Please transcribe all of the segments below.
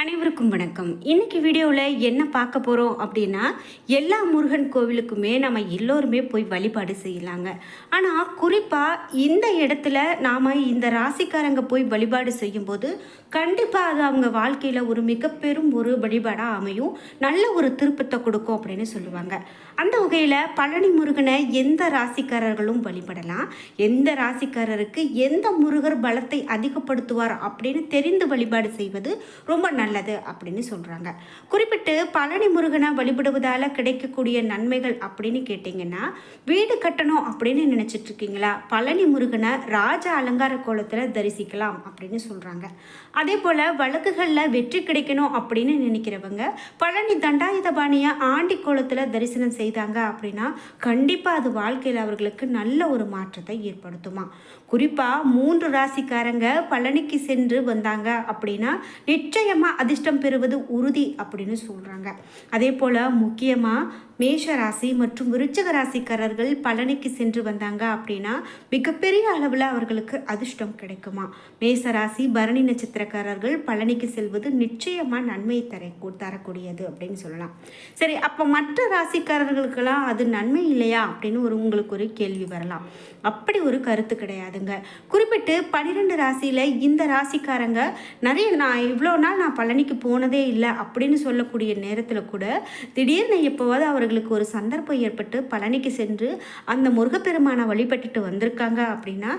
அனைவருக்கும் வணக்கம். இன்னைக்கு வீடியோவில் என்ன பார்க்க போகிறோம் அப்படின்னா, எல்லா முருகன் கோவிலுக்குமே நம்ம எல்லோருமே போய் வழிபாடு செய்யலாங்க. ஆனால் குறிப்பாக இந்த இடத்துல நாம் இந்த ராசிக்காரங்க போய் வழிபாடு செய்யும்போது கண்டிப்பாக அது அவங்க வாழ்க்கையில் ஒரு மிக பெரும் ஒரு வழிபாடாக அமையும், நல்ல ஒரு திருப்பத்தை கொடுக்கும் அப்படின்னு சொல்லுவாங்க. அந்த வகையில் பழனி முருகனை எந்த ராசிக்காரர்களும் வழிபடலாம். எந்த ராசிக்காரருக்கு எந்த முருகர் பலத்தை அதிகப்படுத்துவார் அப்படின்னு தெரிந்து வழிபாடு செய்வது ரொம்ப நல்லது அப்படின்னு சொல்கிறாங்க. குறிப்பிட்டு பழனி முருகனை வழிபடுவதால் கிடைக்கக்கூடிய நன்மைகள் அப்படின்னு கேட்டிங்கன்னா, வீடு கட்டணும் அப்படின்னு நினச்சிட்டு இருக்கீங்களா, பழனி முருகனை ராஜ அலங்கார கோலத்தில் தரிசிக்கலாம் அப்படின்னு சொல்கிறாங்க. அதே போல் வழக்குகளில் வெற்றி கிடைக்கணும் அப்படின்னு நினைக்கிறவங்க பழனி தண்டாயுதபாணியை ஆண்டி கோலத்தில் தரிசனம் செய்தாங்க அப்படின்னா கண்டிப்பாக அது வாழ்க்கையில் அவர்களுக்கு நல்ல ஒரு மாற்றத்தை ஏற்படுத்துமா. குறிப்பாக 3 ராசிக்காரங்க பழனிக்கு சென்று வந்தாங்க அப்படின்னா நிச்சயமாக அதிர்ஷ்டம் பெறுவது உறுதி அப்படின்னு சொல்கிறாங்க. அதே போல் முக்கியமாக மேஷ ராசி மற்றும் விருச்சிக ராசிக்காரர்கள் பழனிக்கு சென்று வந்தாங்க அப்படின்னா மிகப்பெரிய அளவில் அவர்களுக்கு அதிர்ஷ்டம் கிடைக்குமா. மேஷ ராசி பரணி நட்சத்திரக்காரர்கள் பழனிக்கு செல்வது நிச்சயமாக நன்மையை தரக்கூடியது அப்படின்னு சொல்லலாம். சரி, அப்போ மற்ற ராசிக்காரர்களுக்கெல்லாம் அது நன்மை இல்லையா அப்படின்னு உங்களுக்கு ஒரு கேள்வி வரலாம். அப்படி ஒரு கருத்து கிடையாதுங்க. குறிப்பிட்டு 12 ராசியில் இந்த ராசிக்காரங்க இவ்வளோ நாள் நான் பழனிக்கு போனதே இல்லை அப்படின்னு சொல்லக்கூடிய நேரத்தில் கூட திடீர்னு எப்போவாது அவர்களுக்கு ஒரு சந்தர்ப்பம் ஏற்பட்டு பழனிக்கு சென்று அந்த முருகப்பெருமானை வழிபட்டுட்டு வந்திருக்காங்க அப்படின்னா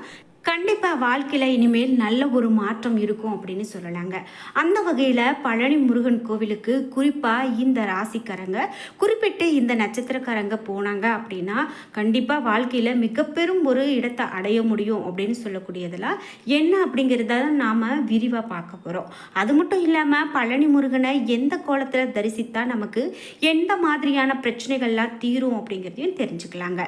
கண்டிப்பாக வாழ்க்கையில் இனிமேல் நல்ல ஒரு மாற்றம் இருக்கும் அப்படின்னு சொல்லலாங்க. அந்த வகையில் பழனி முருகன் கோவிலுக்கு குறிப்பாக இந்த ராசிக்காரங்க குறிப்பிட்டு இந்த நட்சத்திரக்காரங்க போனாங்க அப்படின்னா கண்டிப்பாக வாழ்க்கையில் மிக பெரும் ஒரு இடத்தை அடைய முடியும் அப்படின்னு சொல்லக்கூடியதெல்லாம் என்ன அப்படிங்கிறத நாம் விரிவாக பார்க்க போகிறோம். அது மட்டும் இல்லாமல் பழனி முருகனை எந்த கோலத்தில் தரிசித்தா நமக்கு எந்த மாதிரியான பிரச்சனைகள்லாம் தீரும் அப்படிங்கிறதையும் தெரிஞ்சுக்கலாங்க.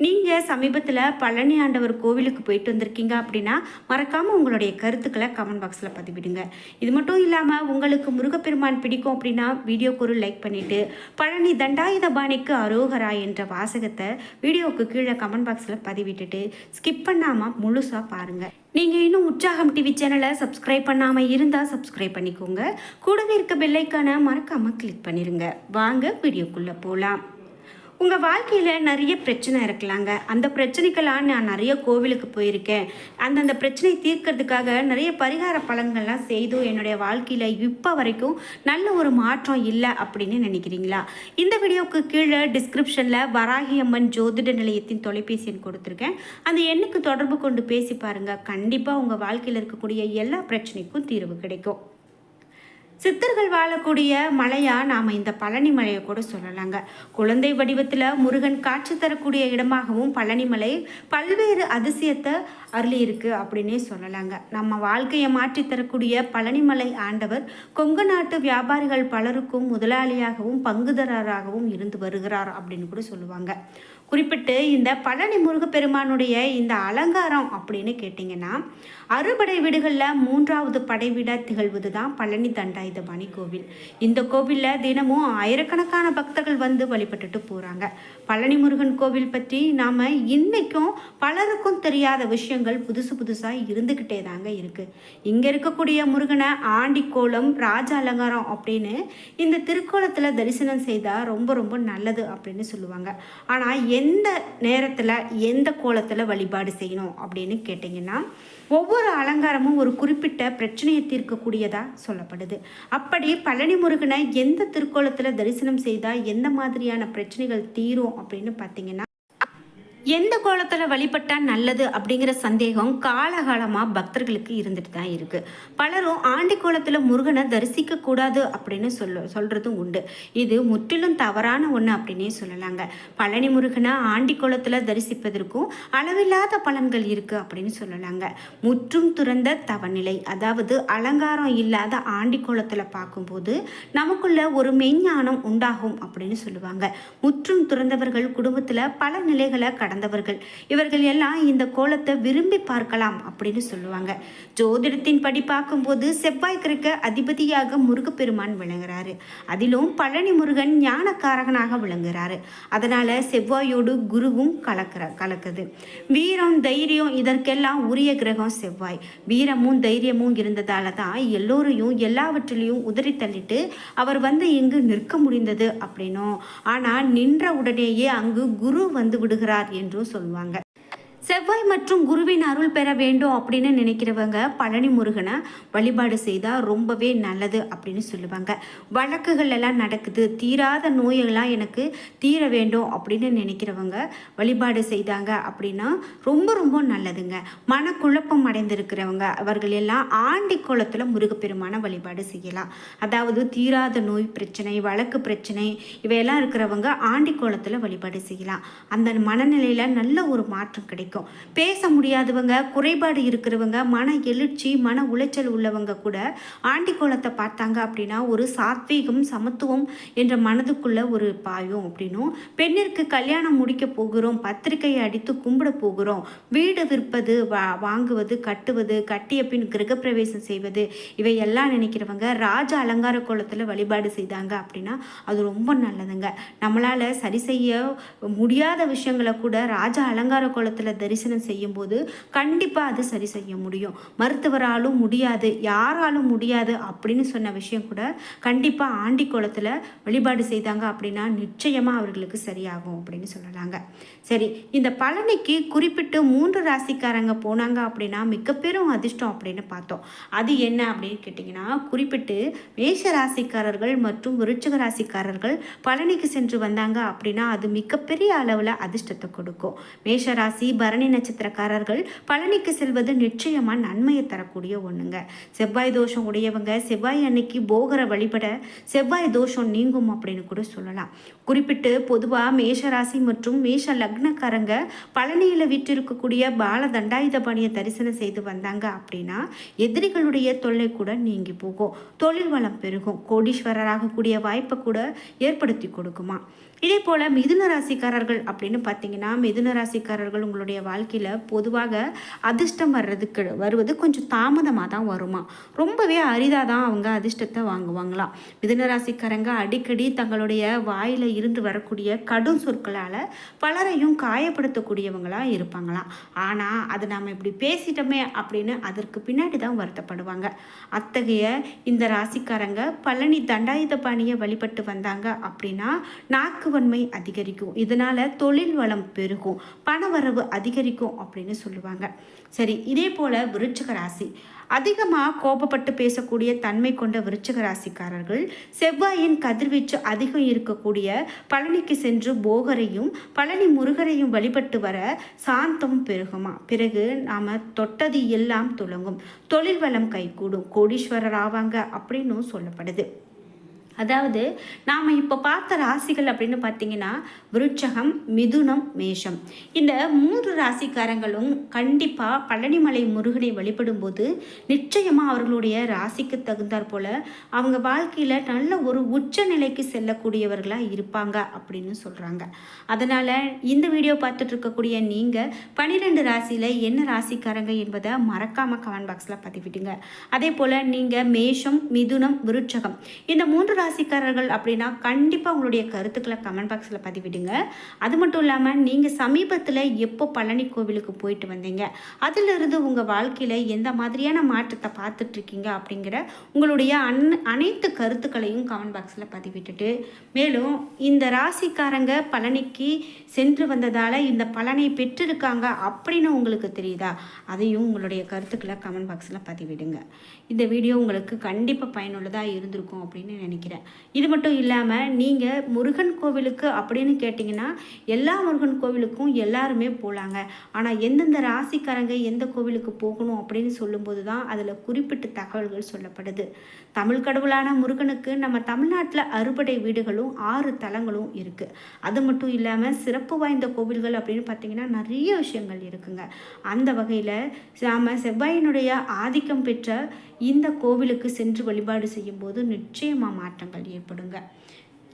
நீங்கள் சமீபத்தில் பழனி ஆண்டவர் கோவிலுக்கு போயிட்டு வந்திருக்கீங்க அப்படின்னா மறக்காமல் உங்களுடைய கருத்துக்களை கமெண்ட் பாக்ஸில் பதிவிடுங்க. இது மட்டும் இல்லாமல் உங்களுக்கு முருகப்பெருமான் பிடிக்கும் அப்படின்னா வீடியோக்கு ஒரு லைக் பண்ணிவிட்டு பழனி தண்டாயுதபாணிக்கு அரோகரா என்ற வாசகத்தை வீடியோவுக்கு கீழே கமெண்ட் பாக்ஸில் பதிவிட்டுட்டு ஸ்கிப் பண்ணாமல் முழுசாக பாருங்கள். நீங்கள் இன்னும் உற்சாகம் டிவி சேனலை சப்ஸ்கிரைப் பண்ணாமல் இருந்தால் சப்ஸ்கிரைப் பண்ணிக்கோங்க. கூடவே இருக்க பெல்லைக்கான மறக்காமல் கிளிக் பண்ணிடுங்க. வாங்க வீடியோக்குள்ளே போகலாம். உங்கள் வாழ்க்கையில் நிறைய பிரச்சனை இருக்கலாங்க. அந்த பிரச்சனைக்கெல்லாம் நான் நிறைய கோவிலுக்கு போயிருக்கேன், அந்தந்த பிரச்சனை தீர்க்கிறதுக்காக நிறைய பரிகார பலன்கள்லாம் செய்தும் என்னுடைய வாழ்க்கையில் இப்போ வரைக்கும் நல்ல ஒரு மாற்றம் இல்லை அப்படின்னு நினைக்கிறீங்களா? இந்த வீடியோவுக்கு கீழே டிஸ்கிரிப்ஷனில் வராகி அம்மன் ஜோதிட நிலையத்தின் தொலைபேசி எண் கொடுத்துருக்கேன். அந்த எண்ணுக்கு தொடர்பு கொண்டு பேசி பாருங்கள். கண்டிப்பாக உங்கள் வாழ்க்கையில் இருக்கக்கூடிய எல்லா பிரச்சனைக்கும் தீர்வு கிடைக்கும். சித்தர்கள் வாழக்கூடிய மலையாக நாம் இந்த பழனி மலையை கூட சொல்லலாங்க. குழந்தை வடிவத்தில் முருகன் காட்சி தரக்கூடிய இடமாகவும் பழனி மலை பல்வேறு அதிசயத்தை அருளி இருக்கு அப்படின்னே சொல்லலாங்க. நம்ம வாழ்க்கையை மாற்றி தரக்கூடிய பழனிமலை ஆண்டவர் கொங்கு நாட்டு வியாபாரிகள் பலருக்கும் முதலாளியாகவும் பங்குதாரராகவும் இருந்து வருகிறார் அப்படின்னு கூட சொல்லுவாங்க. குறிப்பிட்டு இந்த பழனி முருகப்பெருமானுடைய இந்த அலங்காரம் அப்படின்னு கேட்டிங்கன்னா அறுபடை வீடுகளில் 3வது படை வீடாக திகழ்வது தான் பழனி தண்டாயுதபாணி கோவில். இந்த கோவிலில் தினமும் ஆயிரக்கணக்கான பக்தர்கள் வந்து வழிபட்டுட்டு போகிறாங்க. பழனி முருகன் கோவில் பற்றி நாம் இன்றைக்கும் பலருக்கும் தெரியாத விஷயங்கள் புதுசாக இருந்துக்கிட்டே தாங்க இருக்குது. இங்கே இருக்கக்கூடிய முருகனை ஆண்டி கோலம் ராஜ அலங்காரம் அப்படின்னு இந்த திருக்கோலத்தில் தரிசனம் செய்தால் ரொம்ப நல்லது அப்படின்னு சொல்லுவாங்க. ஆனால் எந்த நேரத்தில் எந்த கோலத்தில் வழிபாடு செய்யணும் அப்படின்னு கேட்டிங்கன்னா ஒவ்வொரு அலங்காரமும் ஒரு குறிப்பிட்ட பிரச்சனையை தீர்க்கக்கூடியதாக சொல்லப்படுது. அப்படி பழனி முருகனை எந்த திருக்கோலத்தில் தரிசனம் செய்தால் எந்த மாதிரியான பிரச்சனைகள் தீரும் அப்படின்னு பார்த்தீங்கன்னா எந்த கோலத்தில் வழிபட்டால் நல்லது அப்படிங்கிற சந்தேகம் காலகாலமாக பக்தர்களுக்கு இருந்துட்டு தான் இருக்குது. பலரும் ஆண்டி கோலத்தில் முருகனை தரிசிக்கக்கூடாது அப்படின்னு சொல்கிறதும் உண்டு. இது முற்றிலும் தவறான ஒன்று அப்படின்னே சொல்லலாங்க. பழனி முருகனை ஆண்டி கோலத்தில் தரிசிப்பதற்கும் அளவில்லாத பலன்கள் இருக்குது அப்படின்னு சொல்லலாங்க. முற்றும் துறந்த தவநிலை, அதாவது அலங்காரம் இல்லாத ஆண்டி கோலத்தில் பார்க்கும்போது நமக்குள்ள ஒரு மெய்ஞானம் உண்டாகும் அப்படின்னு சொல்லுவாங்க. முற்றும் துறந்தவர்கள் குடும்பத்தில் பல நிலைகளை கடந்தவர்கள். இவர்கள் எல்லாம் இந்த கோலத்தை விரும்பி பார்க்கலாம் அப்படின்னு சொல்லுவாங்க. ஜோதிடத்தின் படி பார்க்கும்போது செவ்வாய் கிரக அதிபதியாக முருகப்பெருமான் விளங்குறாரு. அதிலும் பழனி முருகன் ஞானக்காரகனாக விளங்குறாரு. அதனால செவ்வாயோடு குருவும் கலக்குது. வீரம் தைரியம் இதற்கெல்லாம் உரிய கிரகம் செவ்வாய். வீரமும் தைரியமும் இருந்ததால தான் எல்லோரையும் எல்லாவற்றிலையும் உதறி தள்ளிட்டு அவர் இங்கு நிற்க முடிந்தது அப்படின்னும், ஆனால் நின்ற உடனேயே அங்கு குரு வந்து விடுகிறார் என்றும் சொல்லுவாங்க. செவ்வாய் மற்றும் குருவின் அருள் பெற வேண்டும் அப்படின்னு நினைக்கிறவங்க பழனி முருகனை வழிபாடு செய்தால் ரொம்பவே நல்லது அப்படின்னு சொல்லுவாங்க. வழக்குகள் எல்லாம் நடக்குது, தீராத நோயெல்லாம் எனக்கு தீர வேண்டும் அப்படின்னு நினைக்கிறவங்க வழிபாடு செய்தாங்க அப்படின்னா ரொம்ப ரொம்ப நல்லதுங்க. மனக்குழப்பம் அடைந்திருக்கிறவங்க அவர்கள் எல்லாம் ஆண்டி கோலத்தில் முருகப்பெருமான வழிபாடு செய்யலாம். அதாவது தீராத நோய் பிரச்சனை, வழக்கு பிரச்சனை இவையெல்லாம் இருக்கிறவங்க ஆண்டி கோலத்தில் வழிபாடு செய்யலாம். அந்த மனநிலையில் நல்ல ஒரு மாற்றம் கிடைக்கும். பேச முடியாதவங்க, குறைபாடு இருக்கிறவங்க, மன எழுச்சி மன உளைச்சல் உள்ளவங்க கூட ஆண்டி கோலத்தை பார்த்தாங்க அப்படின்னா ஒரு சாத்வீகம் சமத்துவம் என்ற மனதுக்குள்ள ஒரு பாயும் அப்படின்னும், பெண்ணிற்கு கல்யாணம் முடிக்க போகிறோம், பத்திரிகையை அடித்து கும்பிட போகிறோம், வீடு விற்பது வாங்குவது கட்டுவது, கட்டிய பின் கிரகப்பிரவேசம் செய்வது இவையெல்லாம் நினைக்கிறவங்க ராஜ அலங்கார கோலத்தில் வழிபாடு செய்தாங்க அப்படின்னா அது ரொம்ப நல்லதுங்க. நம்மளால் சரி செய்ய முடியாத விஷயங்களை கூட ராஜ அலங்கார கோலத்தில் தரிசனம் செய்யும் போது கண்டிப்பாக அது சரி செய்ய முடியும். மருத்துவராலும் முடியாது, யாராலும் முடியாது அப்படின்னு சொன்ன விஷயம் கூட கண்டிப்பாக ஆண்டி கோலத்தில் வழிபாடு செய்தாங்க அப்படின்னா நிச்சயமாக அவர்களுக்கு சரியாகும் அப்படின்னு சொல்லலாங்க. சரி, இந்த பழனிக்கு குறிப்பிட்டு 3 ராசிக்காரங்க போனாங்க அப்படின்னா மிகப்பெரும் அதிர்ஷ்டம் அப்படின்னு பார்த்தோம். அது என்ன அப்படின்னு கேட்டிங்கன்னா, குறிப்பிட்டு மேஷ ராசிக்காரர்கள் மற்றும் விருச்சிக ராசிக்காரர்கள் பழனிக்கு சென்று வந்தாங்க அப்படின்னா அது மிகப்பெரிய அளவில் அதிர்ஷ்டத்தை கொடுக்கும். மேஷ ராசி பரணி நட்சத்திரக்காரர்கள் பழனிக்கு செல்வது நிச்சயமாக நன்மையை தரக்கூடிய ஒன்றுங்க. செவ்வாய் தோஷம் உடையவங்க செவ்வாய் அன்னைக்கு போகரை வழிபட செவ்வாய் தோஷம் நீங்கும் அப்படின்னு கூட சொல்லலாம். குறிப்பிட்டு பொதுவாக மேஷராசி மற்றும் மேஷ லக்னக்காரங்க பழனியில் விற்றிருக்கக்கூடிய பால தண்டாயுதபாணியை தரிசனம் செய்து வந்தாங்க அப்படின்னா எதிரிகளுடைய தொல்லை கூட நீங்கி போகும், தொழில் வளம் பெருகும், கோடீஸ்வரராகக்கூடிய வாய்ப்பை கூட ஏற்படுத்தி கொடுக்குமா. இதே போல் மிதுன ராசிக்காரர்கள் அப்படின்னு பார்த்தீங்கன்னா, மிதுன ராசிக்காரர்கள் உங்களுடைய வாழ்க்கையில் பொதுவாக அதிர்ஷ்டம் வருவது கொஞ்சம் தாமதமாக தான் வருமா. ரொம்பவே அரிதாக தான் அவங்க அதிர்ஷ்டத்தை வாங்குவாங்களாம். மிதுன ராசிக்காரங்க அடிக்கடி தங்களுடைய வாயில் இருந்து வரக்கூடிய கடும் சொற்களால் பலரையும் காயப்படுத்தக்கூடியவங்களாக இருப்பாங்களாம். ஆனால் அது நம்ம இப்படி பேசிட்டோமே அப்படின்னு அதற்கு பின்னாடி தான் வருத்தப்படுவாங்க. அத்தகைய இந்த ராசிக்காரங்க பழனி தண்டாயுதபாணியை வழிபட்டு வந்தாங்க அப்படின்னா நாக்குவன்மை அதிகரிக்கும், இதனால் தொழில் வளம் பெருகும், பணவரவு அதிகரிக்கும் அப்படின்னு சொல்லுவாங்க. சரி, இதே போல் விருச்சிக ராசி அதிகமாக கோபப்பட்டு பேசக்கூடிய தன்மை கொண்ட விருச்சிக ராசிக்காரர்கள் செவ்வாயின் கதிர்வீச்சு அதிகம் இருக்கக்கூடிய பழனிக்கு சென்று போகரையும் பழனி முருகரையும் வழிபட்டு வர சாந்தம் பெருகுமா. பிறகு நாம் தொட்டது எல்லாம் துலங்கும், தொழில் வளம் கைகூடும், கோடீஸ்வரர் ஆவாங்க அப்படின்னு சொல்லப்படுது. அதாவது நாம் இப்போ பார்த்த ராசிகள் அப்படின்னு பார்த்தீங்கன்னா விருச்சகம், மிதுனம், மேஷம். இந்த 3 ராசிக்காரங்களும் கண்டிப்பாக பழனிமலை முருகனை வழிபடும் போது நிச்சயமாக அவர்களுடைய ராசிக்கு தகுந்தாற் போல் அவங்க வாழ்க்கையில் நல்ல ஒரு உச்ச நிலைக்கு செல்லக்கூடியவர்களாக இருப்பாங்க அப்படின்னு சொல்கிறாங்க. அதனால் இந்த வீடியோ பார்த்துட்டு இருக்கக்கூடிய நீங்கள் 12 ராசியில் என்ன ராசிக்காரங்க என்பதை மறக்காமல் கமெண்ட் பாக்ஸில் பதிவிடுங்க. அதே போல் நீங்கள் மேஷம், மிதுனம், விருச்சகம் இந்த 3 ராசிக்காரர்கள் அப்படின்னா கண்டிப்பாக உங்களுடைய கருத்துக்களை கமெண்ட் பாக்ஸில் பதிவிடுங்க. அது மட்டும் இல்லாமல் நீங்கள் சமீபத்தில் எப்போ பழனி கோவிலுக்கு போயிட்டு வந்தீங்க, அதிலிருந்து உங்கள் வாழ்க்கையில் எந்த மாதிரியான மாற்றத்தை பார்த்துட்ருக்கீங்க அப்படிங்கிற உங்களுடைய அனைத்து கருத்துக்களையும் கமெண்ட் பாக்ஸில் பதிவிட்டுட்டு, மேலும் இந்த ராசிக்காரங்க பழனிக்கு சென்று வந்ததால் இந்த பலனை பெற்றிருக்காங்க அப்படின்னு உங்களுக்கு தெரியுதா, அதையும் உங்களுடைய கருத்துக்களை கமெண்ட் பாக்ஸில் பதிவிடுங்க. இந்த வீடியோ உங்களுக்கு கண்டிப்பாக பயனுள்ளதாக இருந்திருக்கும் அப்படின்னு நினைக்கிறேன். இது மட்டும் இல்லாமல் நீங்கள் முருகன் கோவிலுக்கு அப்படின்னு கேட்டிங்கன்னா எல்லா முருகன் கோவிலுக்கும் எல்லாருமே போகலாங்க. ஆனால் எந்தெந்த ராசிக்காரங்க எந்த கோவிலுக்கு போகணும் அப்படின்னு சொல்லும்போது தான் அதில் குறிப்பிட்ட தகவல்கள் சொல்லப்படுது. தமிழ் கடவுளான முருகனுக்கு நம்ம தமிழ்நாட்டில் 60 வீடுகளும் 6 தலங்களும் இருக்குது. அது மட்டும் இல்லாமல் சிறப்பு வாய்ந்த கோவில்கள் அப்படின்னு பார்த்திங்கன்னா நிறைய விஷயங்கள் இருக்குங்க. அந்த வகையில் நாம் செவ்வாயினுடைய ஆதிக்கம் பெற்ற இந்த கோவிலுக்கு சென்று வழிபாடு செய்யும் போது நிச்சயமாக மாற்றங்கள் ஏற்படுங்க.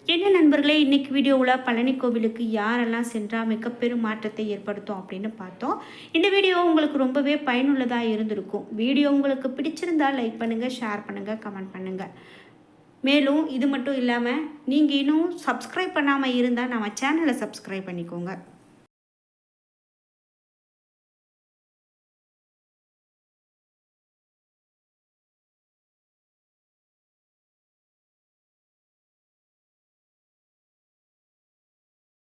என்ன நண்பர்களே, இன்னைக்கு வீடியோவில் பழனி கோவிலுக்கு யாரெல்லாம் சென்றால் மிகப்பெரும் மாற்றத்தை ஏற்படுத்தும் அப்படின்னு பார்த்தோம். இந்த வீடியோ உங்களுக்கு ரொம்பவே பயனுள்ளதாக இருந்திருக்கும். வீடியோ உங்களுக்கு பிடிச்சிருந்தால் லைக் பண்ணுங்கள், ஷேர் பண்ணுங்கள், கமெண்ட் பண்ணுங்கள். மேலும் இது மட்டும் இல்லாமல் நீங்கள் இன்னும் சப்ஸ்கிரைப் பண்ணாமல் இருந்தால் நம்ம சேனலை சப்ஸ்கிரைப் பண்ணிக்கோங்க.